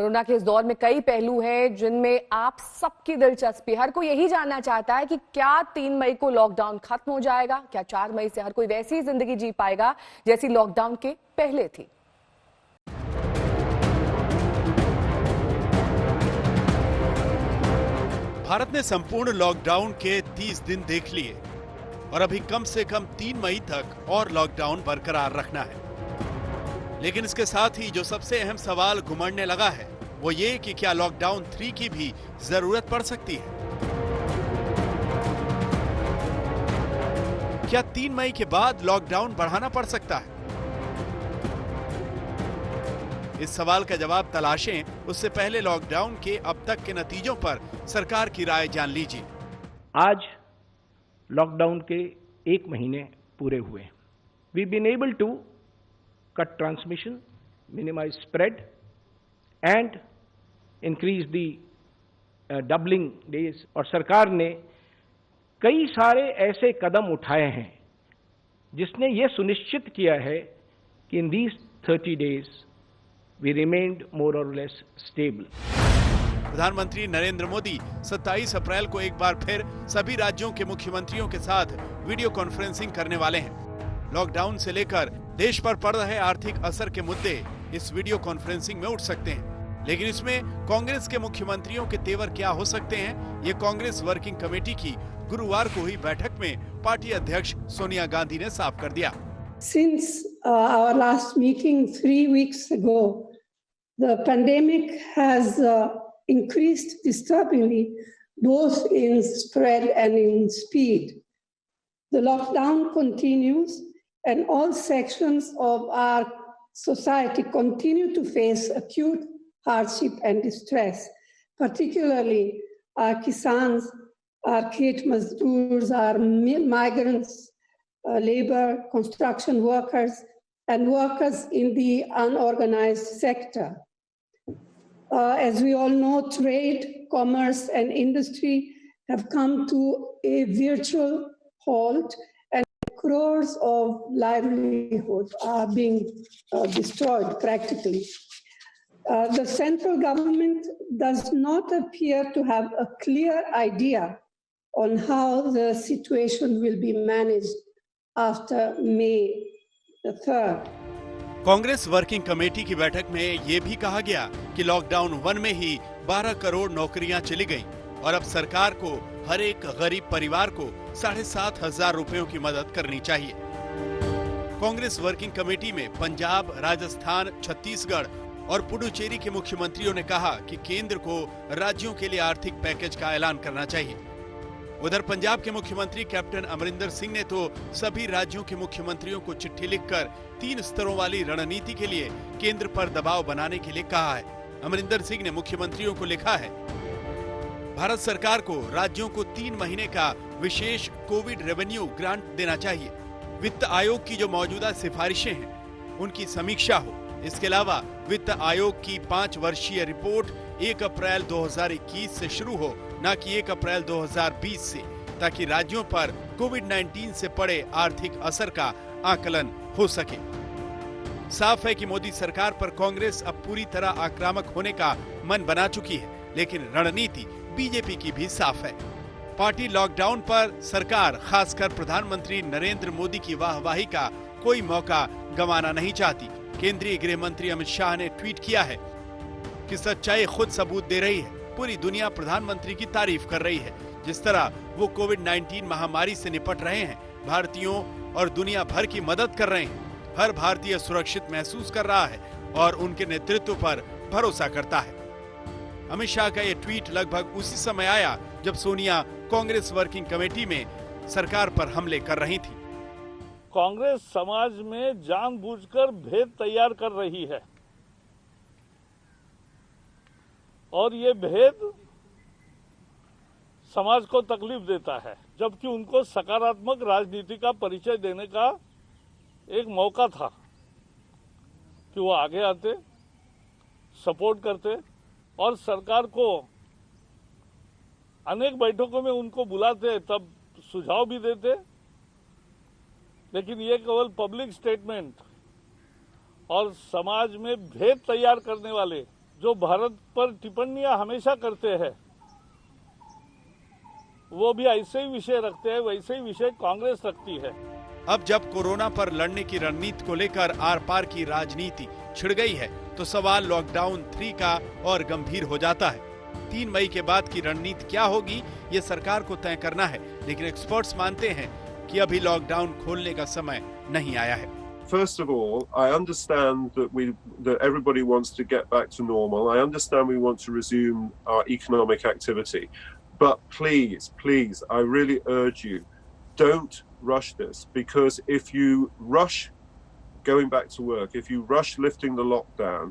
Corona के इस दौर में कई पहलू हैं जिनमें आप सबकी दिलचस्पी, हर कोई यही जानना चाहता है कि क्या 3 मई को लॉकडाउन खत्म हो जाएगा, क्या 4 मई से हर कोई वैसी ही जिंदगी जी पाएगा जैसी लॉकडाउन के पहले थी। भारत ने संपूर्ण लॉकडाउन के 30 दिन देख लिए और अभी कम से कम 3 मई तक और लॉकडाउन बरकरार रखना है। लेकिन इसके साथ ही जो सबसे अहम सवाल घुमड़ने लगा है वो ये कि क्या लॉकडाउन 3 की भी जरूरत पड़ सकती है। क्या 3 मई के बाद लॉकडाउन बढ़ाना पड़ सकता है? इस सवाल का जवाब तलाशें उससे पहले लॉकडाउन के अब तक के नतीजों पर सरकार की राय जान लीजिए। आज लॉकडाउन के 1 महीने पूरे हुए। We been able to cut transmission, minimise spread and increase the doubling days. और सरकार ने कई सारे ऐसे कदम उठाए हैं जिसने ये सुनिश्चित किया है कि in these 30 days we remained more or less stable. प्रधानमंत्री नरेंद्र मोदी 27 अप्रैल को एक बार फिर सभी राज्यों के मुख्यमंत्रियों के साथ वीडियो कॉन्फ्रेंसिंग करने वाले हैं। लॉकडाउन से लेकर देश पर पड़ रहे आर्थिक असर के मुद्दे इस वीडियो कॉन्फ्रेंसिंग में उठ सकते हैं, लेकिन इसमें कांग्रेस के मुख्यमंत्रियों के तेवर क्या हो सकते हैं, ये कांग्रेस वर्किंग कमेटी की गुरुवार को हुई बैठक में पार्टी अध्यक्ष सोनिया गांधी ने साफ कर दिया। Since our last meeting 3 weeks ago, the pandemic has increased disturbingly, both in spread and in speed. The lockdown continues, and all sections of our society continue to face acute hardship and distress, particularly our kisans, our khet mazdoors, our migrants, labor, construction workers, and workers in the unorganized sector. As we all know, trade, commerce, and industry have come to a virtual halt, and crores of livelihoods are being destroyed practically. The central government does not appear to have a clear idea on how the situation will be managed after May the 3rd. Congress working committee की बैठक में ये भी कहा गया कि lockdown 1 में ही 12 करोड़ नौकरियां चली गईं और अब सरकार को हर एक गरीब परिवार को 7,500 रुपयों की मदद करनी चाहिए। कांग्रेस वर्किंग कमेटी में पंजाब, राजस्थान, छत्तीसगढ़ और पुडुचेरी के मुख्यमंत्रियों ने कहा कि केंद्र को राज्यों के लिए आर्थिक पैकेज का ऐलान करना चाहिए। उधर पंजाब के मुख्यमंत्री कैप्टन अमरिंदर सिंह ने तो सभी राज्यों के मुख्यमंत्रियों को चिट्ठी लिखकर 3 स्तरों वाली रणनीति के लिए केंद्र पर दबाव बनाने के लिए कहा है। अमरिंदर सिंह ने मुख्यमंत्रियों को लिखा है, भारत सरकार को राज्यों को 3 महीने का विशेष कोविड रेवेन्यू ग्रांट देना चाहिए। वित्त आयोग की जो मौजूदा सिफारिशें हैं उनकी समीक्षा हो। इसके अलावा वित्त आयोग की 5 वर्षीय रिपोर्ट 1 अप्रैल 2021 से शुरू हो, न कि 1 अप्रैल 2020 से, ताकि राज्यों पर कोविड-19 से पड़े आर्थिक असर का आकलन हो सके। साफ है कि मोदी सरकार पर कांग्रेस अब पूरी तरह आक्रामक होने का मन बना चुकी है, लेकिन रणनीति बीजेपी की भी साफ है। पार्टी लॉकडाउन पर सरकार, खासकर प्रधानमंत्री नरेंद्र मोदी की वाहवाही का कोई मौका गंवाना नहीं चाहती। केंद्रीय गृह मंत्री अमित शाह ने ट्वीट किया है कि सच्चाई खुद सबूत दे रही है। पूरी दुनिया प्रधानमंत्री की तारीफ कर रही है। जिस तरह वो कोविड-19 महामारी से निपट रहे हैं, भारतीयों और दुनिया भर की मदद कर रहे हैं। हर भारतीय सुरक्षित महसूस कर रहा है और उनके नेतृत्व पर भरोसा करता है। अमित शाह का ये ट्वीट लगभग उसी समय आया जब सोनिया कांग्रेस वर्किंग कमेटी में सरकार पर हमले कर रही थी। कांग्रेस समाज में जानबूझकर भेद तैयार कर रही है और ये भेद समाज को तकलीफ देता है, जबकि उनको सकारात्मक राजनीति का परिचय देने का एक मौका था कि वो आगे आते, सपोर्ट करते और सरकार को अनेक बैठकों में उनको बुलाते, तब सुझाव भी देते। लेकिन ये केवल पब्लिक स्टेटमेंट और समाज में भेद तैयार करने वाले जो भारत पर टिप्पणियां हमेशा करते हैं, वो भी ऐसे ही विषय रखते हैं, वैसे ही विषय कांग्रेस रखती है। अब जब कोरोना पर लड़ने की रणनीति को लेकर आर पार की राजनीति छिड़ गई है, तो सवाल लॉकडाउन 3 का और गंभीर हो जाता है। 3 मई के बाद की रणनीति क्या होगी, ये सरकार को तय करना है, लेकिन एक्सपर्ट्स मानते हैं कि अभी लॉकडाउन खोलने का समय नहीं आया है। First of all, I understand that everybody wants to get back to normal. I understand we want to resume our economic activity. But please, I really urge you, don't rush this, because if you rush going back to work, if you rush lifting the lockdown,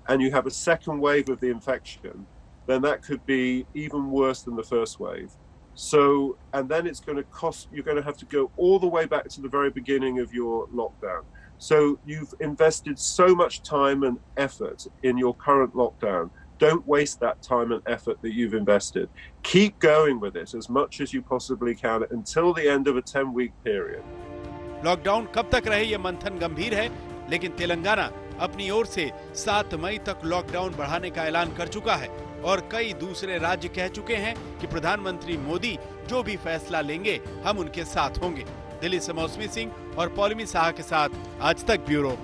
and you have a second wave of the infection, then that could be even worse than the first wave. So, and then it's going to cost, you're going to have to go all the way back to the very beginning of your lockdown. So you've invested so much time and effort in your current lockdown. Don't waste that time and effort that you've invested. Keep going with it as much as you possibly can until the end of a 10-week period. Lockdown कब तक रहे ये मंथन गंभीर है, लेकिन तेलंगाना अपनी ओर से 7 मई तक लॉकडाउन बढ़ाने का ऐलान कर चुका है और कई दूसरे राज्य कह चुके हैं कि प्रधानमंत्री मोदी जो भी फैसला लेंगे हम उनके साथ होंगे। दिल्ली से मौसमी सिंह और पौलमी साहा के साथ आज तक ब्यूरो।